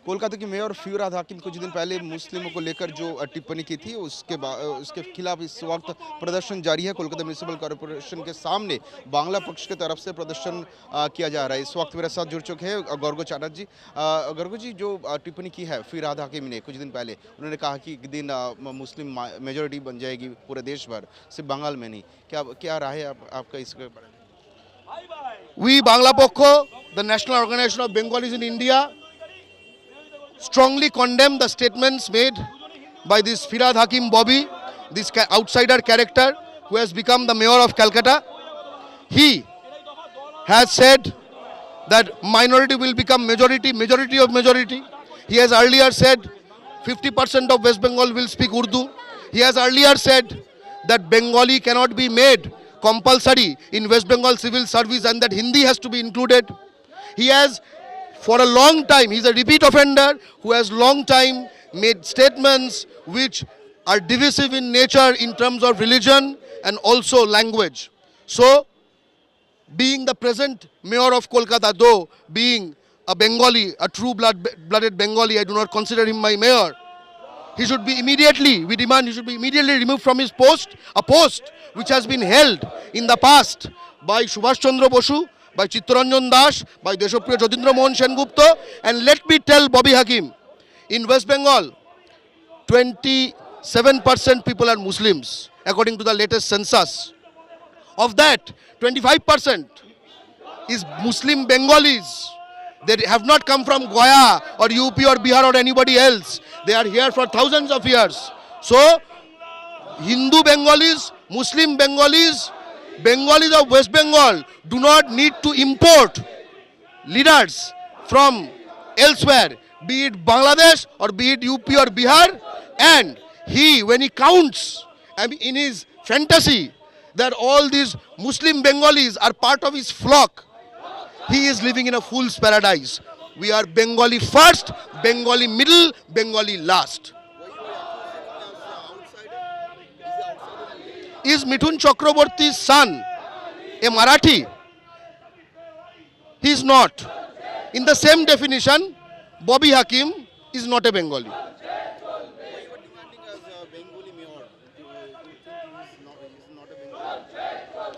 कोलकाता की मेयर फिराद हाकिम कुछ दिन पहले मुस्लिमों को लेकर जो टिप्पणी की थी उसके खिलाफ इस वक्त प्रदर्शन जारी है। कोलकाता म्यूनिसिपल कॉरपोरेशन के सामने बांग्ला पक्ष की तरफ से प्रदर्शन किया जा रहा है। इस वक्त मेरे साथ जुड़ चुके हैं गौरव चाटर्जी जी। गौरव जी, जो टिप्पणी की है फिराद हाकिम ने कुछ दिन पहले, उन्होंने कहा कि एक दिन मुस्लिम मेजोरिटी बन जाएगी पूरे देश भर, सिर्फ बंगाल में नहीं। क्या राय है आपका इसके बारे में? We Bangla Pokho, the National Organization of Bengalis in India, strongly condemn the statements made by this Firhad Hakim Bobby, this outsider character who has become the mayor of Calcutta. He has said that minority will become majority, majority of majority. He has earlier said 50% of West Bengal will speak Urdu. He has earlier said that Bengali cannot be made compulsory in West Bengal civil service and that Hindi has to be included. He has, for a long time, he's a repeat offender who has long time made statements which are divisive in nature in terms of religion and also language. So, being the present mayor of Kolkata, though being a Bengali, a true-blooded Bengali, I do not consider him my mayor. He should be immediately, we demand he should be immediately removed from his post, a post which has been held in the past by Subhash Chandra Bosu, by Chittaranjan Das, by Deshopriya Jyotindra Mohan Sengupta. And let me tell Bobby Hakim, in West Bengal, 27% people are Muslims, according to the latest census. Of that, 25% is Muslim Bengalis. They have not come from Goa or UP or Bihar or anybody else. They are here for thousands of years. So, Hindu Bengalis, Muslim Bengalis, Bengalis of West Bengal do not need to import leaders from elsewhere, be it Bangladesh or be it UP or Bihar. And he, when he counts in his fantasy that all these Muslim Bengalis are part of his flock, he is living in a fool's paradise. We are Bengali first, Bengali middle, Bengali last. Is Mithun Chakraborty's son a Marathi? He is not. In the same definition, Bobby Hakim is not a Bengali.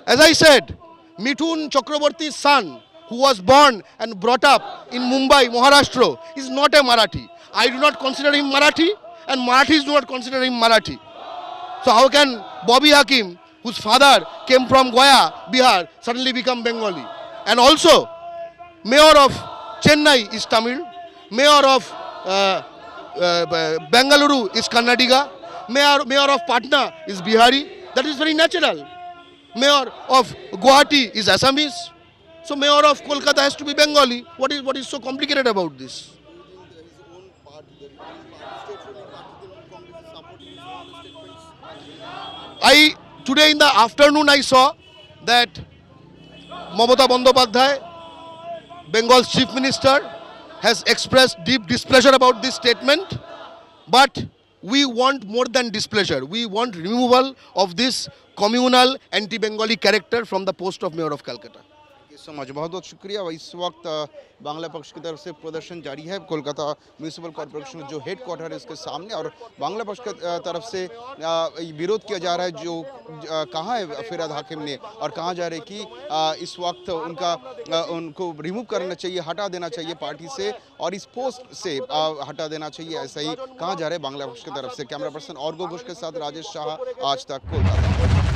As I said, Mithun Chakraborty's son, who was born and brought up in Mumbai, Maharashtra, is not a Marathi. I do not consider him Marathi, and Marathis do not consider him Marathi. So how can Bobby Hakim, whose father came from Goa, Bihar, suddenly become Bengali? And also, mayor of Chennai is Tamil, mayor of Bengaluru is Kannadiga, mayor of Patna is Bihari. That is very natural. Mayor of Guwahati is Assamese. So mayor of Kolkata has to be Bengali. What is so complicated about this? Today in the afternoon I saw that Mamata Bandyopadhyay, Bengal's chief minister, has expressed deep displeasure about this statement. But we want more than displeasure. We want removal of this communal anti-Bengali character from the post of mayor of Calcutta. So much, बहुत बहुत शुक्रिया। इस वक्त बांग्ला पक्ष की तरफ से प्रदर्शन जारी है कोलकाता म्यूनिसिपल कॉरपोरेशन जो हेड क्वार्टर है इसके सामने, और बांग्ला पक्ष की तरफ से विरोध किया जा रहा है। जो कहा है फिराद हाकिम ने और कहा जा रहा है कि इस वक्त उनको रिमूव करना चाहिए, हटा देना चाहिए पार्टी से और इस पोस्ट से हटा देना चाहिए, ऐसा ही कहा जा रहा है बांग्ला पक्ष की तरफ से। कैमरा पर्सन और घोष के साथ राजेश शाह, आज तक, कोलकाता।